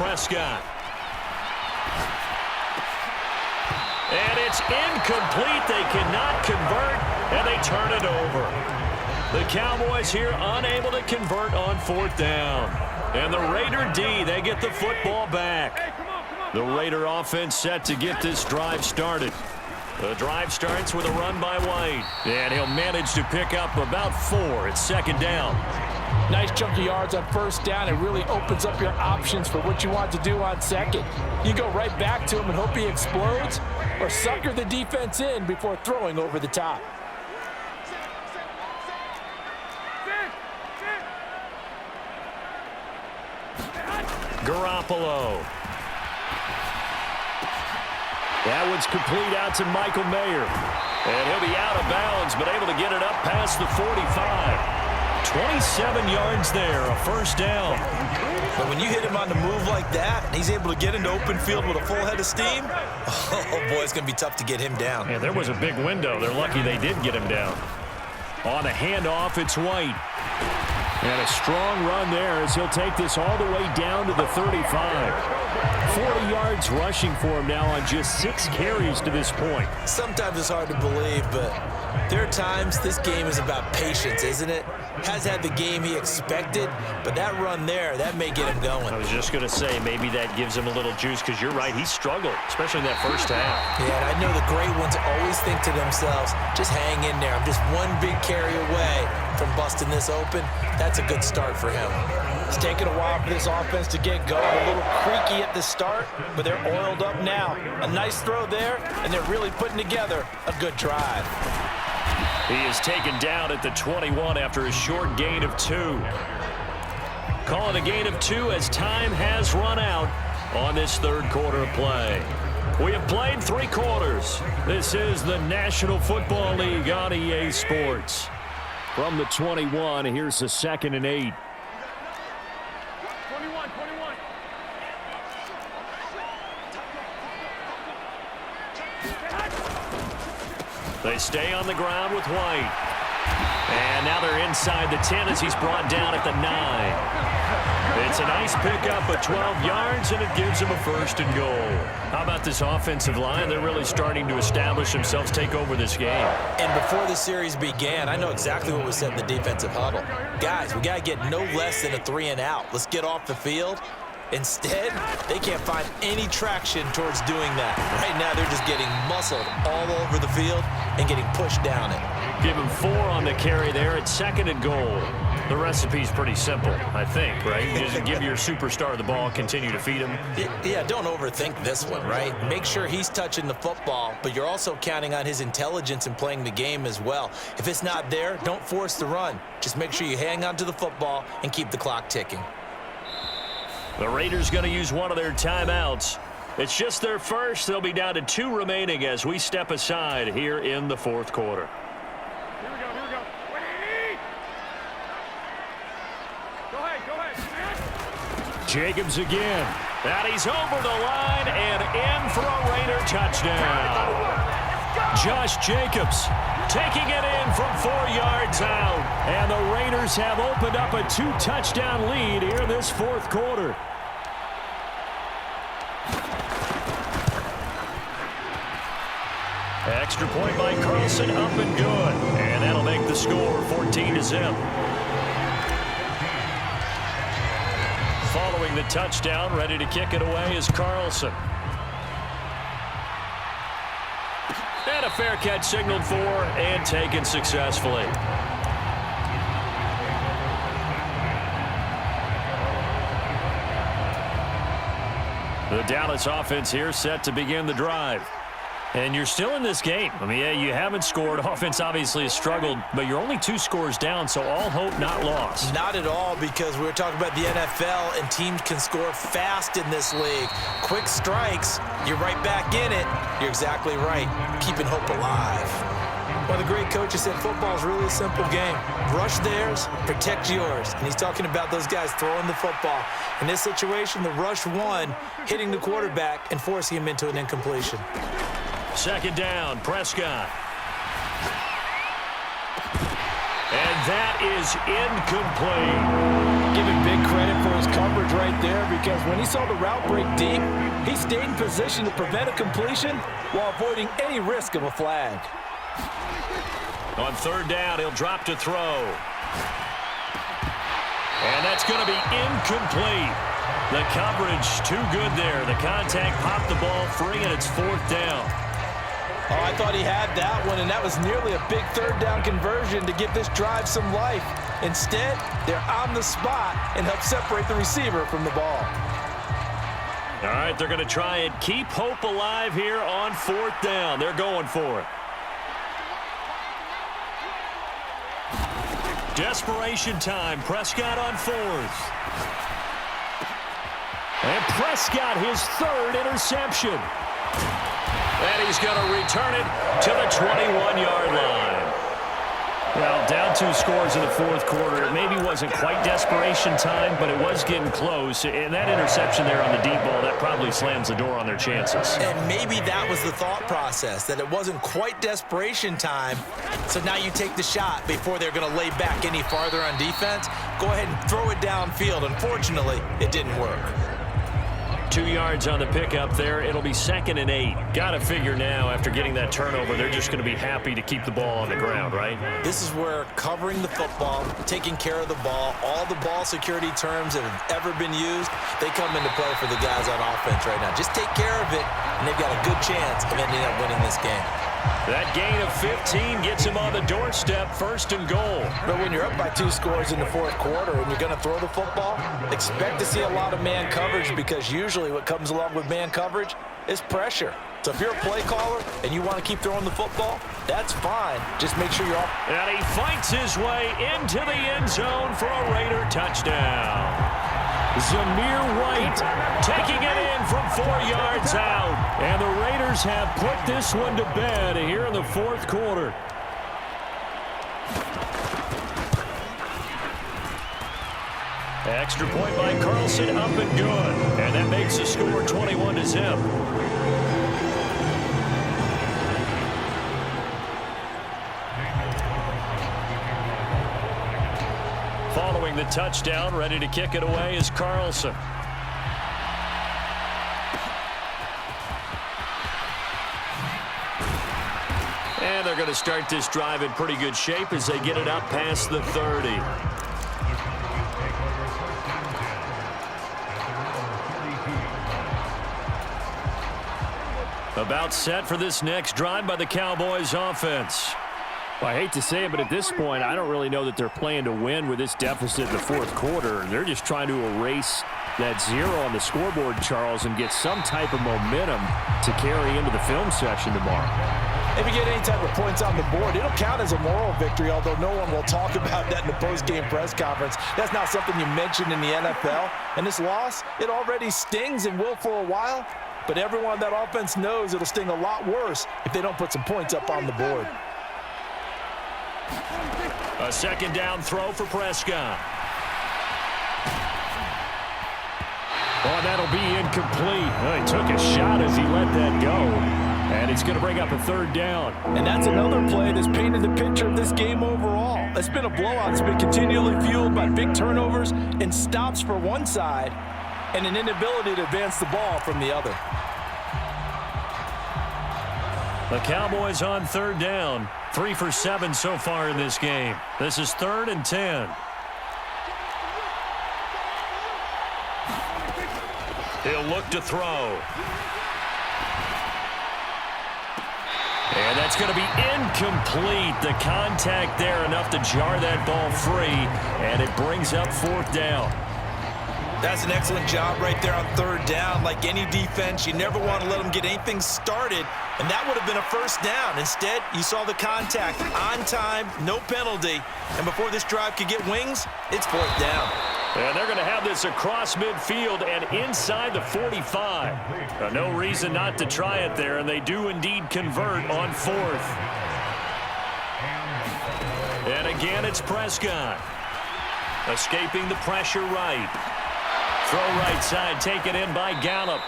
Prescott. And it's incomplete. They cannot convert, and they turn it over. The Cowboys here unable to convert on 4th down. And the Raider D, they get the football back. The Raider offense set to get this drive started. The drive starts with a run by White. And he'll manage to pick up about 4 at 2nd down. Nice chunk of yards on 1st down. It really opens up your options for what you want to do on 2nd. You go right back to him and hope he explodes, or sucker the defense in before throwing over the top. Garoppolo. That one's complete out to Michael Mayer. And he'll be out of bounds, but able to get it up past the 45. 27 yards there, a 1st down. But when you hit him on the move like that, and he's able to get into open field with a full head of steam, oh, boy, it's going to be tough to get him down. Yeah, there was a big window. They're lucky they did get him down. On a handoff, it's White. And a strong run there as he'll take this all the way down to the 35. 40 yards rushing for him now on just 6 carries to this point. Sometimes it's hard to believe, but there are times this game is about patience, isn't it? Has had the game he expected, but that run there, that may get him going. I was just going to say, maybe that gives him a little juice, because you're right, he struggled, especially in that 1st half. Yeah, and I know the great ones always think to themselves, just hang in there. I'm just one big carry away from busting this open. That's a good start for him. It's taken a while for this offense to get going. A little creaky at the start, but they're oiled up now. A nice throw there, and they're really putting together a good drive. He is taken down at the 21 after a short gain of 2. Call it a gain of 2 as time has run out on this 3rd quarter of play. We have played 3 quarters. This is the National Football League on EA Sports. From the 21, here's the 2nd and 8. They stay on the ground with White. And now they're inside the 10 as he's brought down at the 9. It's a nice pickup of 12 yards, and it gives him a 1st and goal. How about this offensive line? They're really starting to establish themselves, take over this game. And before the series began, I know exactly what was said in the defensive huddle. Guys, we got to get no less than a 3 and out. Let's get off the field. Instead, they can't find any traction towards doing that. Right now, they're just getting muscled all over the field and getting pushed down it. Give him 4 on the carry there at 2nd and goal. The recipe's pretty simple, I think, right? Just give your superstar the ball, continue to feed him. Yeah, don't overthink this one, right? Make sure he's touching the football, but you're also counting on his intelligence in playing the game as well. If it's not there, don't force the run. Just make sure you hang on to the football and keep the clock ticking. The Raiders going to use one of their timeouts. It's just their first. They'll be down to 2 remaining as we step aside here in the 4th quarter. Here we go. Go ahead. Jacobs again. And he's over the line and in for a Raider touchdown. Josh Jacobs taking it in from 4 yards out. And the Raiders have opened up a 2-touchdown lead here in this 4th quarter. Extra point by Carlson, up and good. And that'll make the score 14-0. Following the touchdown, ready to kick it away is Carlson. And a fair catch signaled for and taken successfully. The Dallas offense here set to begin the drive. And you're still in this game. I mean, yeah, you haven't scored. Offense obviously has struggled, but you're only 2 scores down, so all hope not lost. Not at all, because we're talking about the NFL, and teams can score fast in this league. Quick strikes, you're right back in it. You're exactly right. Keeping hope alive. One of the great coaches said football is really a simple game. Rush theirs, protect yours. And he's talking about those guys throwing the football. In this situation, the rush won, hitting the quarterback and forcing him into an incompletion. 2nd down, Prescott. And that is incomplete. Give him big credit for his coverage right right there because when he saw the route break deep, he stayed in position to prevent a completion while avoiding any risk of a flag. On third down, he'll drop to throw. And that's going to be incomplete. The coverage too good there. The contact popped the ball free, and it's fourth down. Oh, I thought he had that one, and that was nearly a big third down conversion to give this drive some life. Instead, they're on the spot and help separate the receiver from the ball. All right, they're going to try and keep hope alive here on fourth down. They're going for it. Desperation time. Prescott on fourth. And Prescott, his third interception. And he's going to return it to the 21-yard line. Well, down 2 scores in the fourth quarter. It maybe wasn't quite desperation time, but it was getting close. And that interception there on the deep ball, that probably slams the door on their chances. And maybe that was the thought process, that it wasn't quite desperation time. So now you take the shot before they're going to lay back any farther on defense. Go ahead and throw it downfield. Unfortunately, it didn't work. 2 yards on the pickup there. It'll be 2nd and 8. Got to figure now, after getting that turnover, they're just going to be happy to keep the ball on the ground, right? This is where covering the football, taking care of the ball, all the ball security terms that have ever been used, they come into play for the guys on offense right now. Just take care of it, and they've got a good chance of ending up winning this game. That gain of 15 gets him on the doorstep, 1st and goal. But when you're up by 2 scores in the fourth quarter and you're going to throw the football, expect to see a lot of man coverage, because usually what comes along with man coverage is pressure. So if you're a play caller and you want to keep throwing the football, that's fine. Just make sure you're off. And he fights his way into the end zone for a Raider touchdown. Zamir White taking it in from 4 yards out. And the Raiders have put this one to bed here in the fourth quarter. Extra point by Carlson, up and good. And that makes the score 21-0. Following the touchdown, ready to kick it away is Carlson. And they're going to start this drive in pretty good shape as they get it up past the 30. About set for this next drive by the Cowboys offense. Well, I hate to say it, but at this point, I don't really know that they're playing to win with this deficit in the fourth quarter. They're just trying to erase that 0 on the scoreboard, Charles, and get some type of momentum to carry into the film session tomorrow. If you get any type of points on the board, it'll count as a moral victory, although no one will talk about that in the post-game press conference. That's not something you mentioned in the NFL. And this loss, it already stings and will for a while, but everyone on that offense knows it'll sting a lot worse if they don't put some points up on the board. A second down throw for Prescott. Oh, that'll be incomplete. Well, he took a shot as he let that go. And it's going to bring up a third down. And that's another play that's painted the picture of this game overall. It's been a blowout. It's been continually fueled by big turnovers and stops for one side and an inability to advance the ball from the other. The Cowboys on third down. 3 for 7 so far in this game. This is 3rd and 10. He'll look to throw. And that's going to be incomplete. The contact there enough to jar that ball free. And it brings up 4th down. That's an excellent job right there on third down. Like any defense, you never want to let them get anything started, and that would have been a first down. Instead, you saw the contact on time, no penalty, and before this drive could get wings, it's 4th down. And they're going to have this across midfield and inside the 45. No reason not to try it there, and they do indeed convert on 4th. And again, it's Prescott. Escaping the pressure right. Throw right side, taken in by Gallup.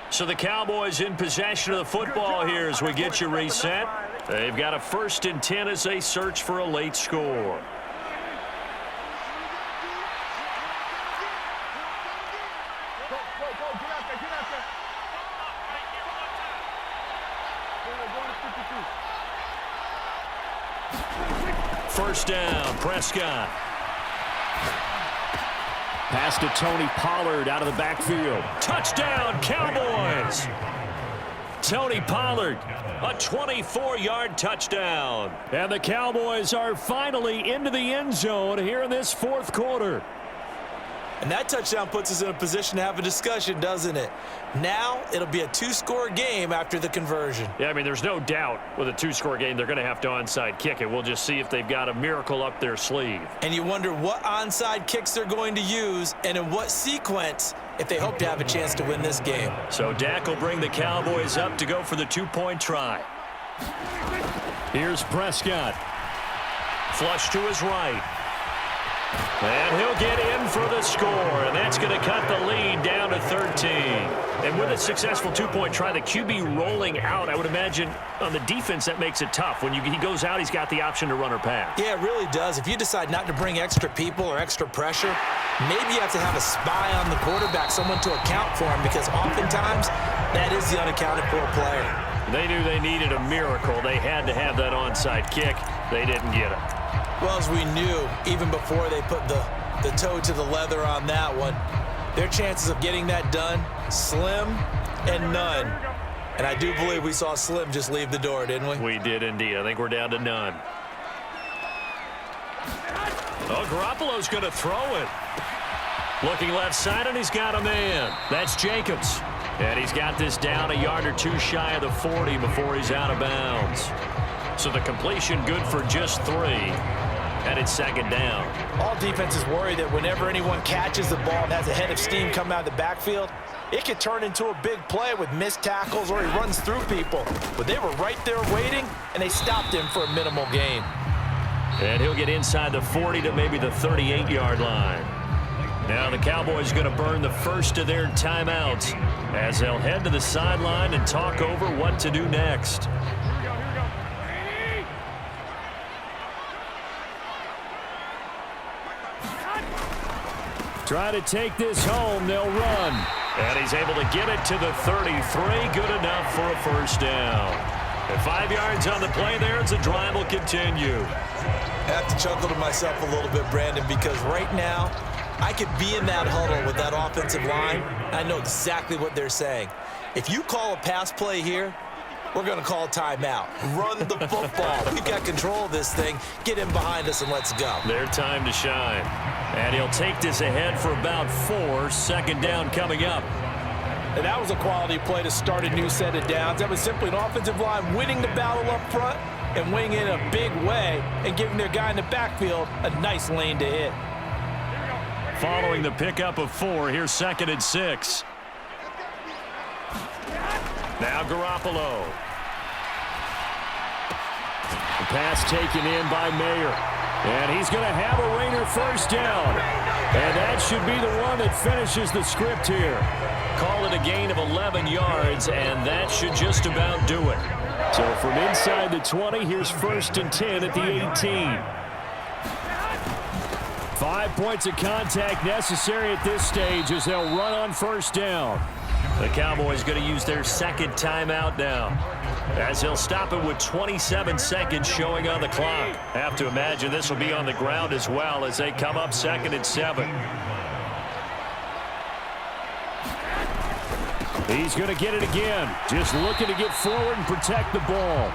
So the Cowboys in possession of the football here as we get you reset. They've got a 1st and 10 as they search for a late score. Go, get out there, get out there. First down, Prescott. Pass to Tony Pollard out of the backfield. Touchdown, Cowboys! Tony Pollard, a 24-yard touchdown. And the Cowboys are finally into the end zone here in this fourth quarter. And that touchdown puts us in a position to have a discussion, doesn't it? Now it'll be a two-score game after the conversion. Yeah, I mean, there's no doubt with a two-score game they're going to have to onside kick it. We'll just see if they've got a miracle up their sleeve. And you wonder what onside kicks they're going to use and in what sequence if they hope to have a chance to win this game. So Dak will bring the Cowboys up to go for the two-point try. Here's Prescott. Flush to his right. And he'll get in for the score, and that's going to cut the lead down to 13. And with a successful two-point try, the QB rolling out, I would imagine on the defense that makes it tough. When he goes out, he's got the option to run or pass. Yeah, it really does. If you decide not to bring extra people or extra pressure, maybe you have to have a spy on the quarterback, someone to account for him, because oftentimes that is the unaccounted for player. They knew they needed a miracle. They had to have that onside kick. They didn't get it. Well, as we knew, even before they put the toe to the leather on that one, their chances of getting that done, slim and none. And I do believe we saw Slim just leave the door, didn't we? We did indeed. I think we're down to none. Oh, Garoppolo's going to throw it. Looking left side, and he's got a man. That's Jacobs. And he's got this down a yard or two shy of the 40 before he's out of bounds. So the completion good for just 3. And it's second down. All defenses worry that whenever anyone catches the ball and has a head of steam come out of the backfield, it could turn into a big play with missed tackles or he runs through people. But they were right there waiting, and they stopped him for a minimal gain. And he'll get inside the 40 to maybe the 38-yard line. Now the Cowboys going to burn the first of their timeouts as they'll head to the sideline and talk over what to do next. Try to take this home. They'll run. And he's able to get it to the 33. Good enough for a first down. And 5 yards on the play there as the drive will continue. I have to chuckle to myself a little bit, Brandon, because right now I could be in that huddle with that offensive line. I know exactly what they're saying. If you call a pass play here, we're going to call timeout. Run the football. We've got control of this thing. Get in behind us and let's go. Their time to shine. And he'll take this ahead for about 4. Second down coming up. And that was a quality play to start a new set of downs. That was simply an offensive line winning the battle up front and winning it in a big way and giving their guy in the backfield a nice lane to hit. Following the pickup of 4, here's 2nd and 6. Now Garoppolo. The pass taken in by Mayer. And he's going to have a Rainer first down. And that should be the one that finishes the script here. Call it a gain of 11 yards, and that should just about do it. So from inside the 20, here's 1st and 10 at the 18. 5 points of contact necessary at this stage as they'll run on first down. The Cowboys going to use their second timeout now, as they'll stop it with 27 seconds showing on the clock. Have to imagine this will be on the ground as well as they come up 2nd and 7. He's going to get it again, just looking to get forward and protect the ball.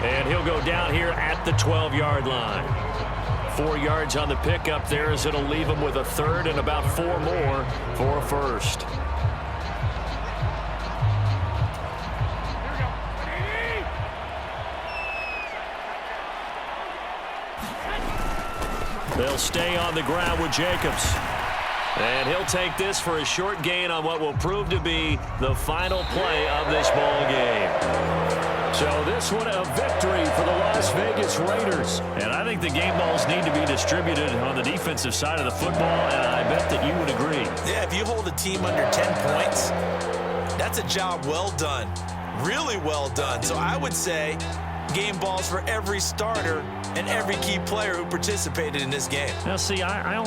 And he'll go down here at the 12-yard line. 4 yards on the pickup there as it'll leave him with a 3rd and about 4 more for a first. They'll stay on the ground with Jacobs. And he'll take this for a short gain on what will prove to be the final play of this ball game. So this one a victory for the Las Vegas Raiders. And I think the game balls need to be distributed on the defensive side of the football, and I bet that you would agree. Yeah, if you hold a team under 10 points, that's a job well done. Really well done. So I would say game balls for every starter and every key player who participated in this game. Now, see, I only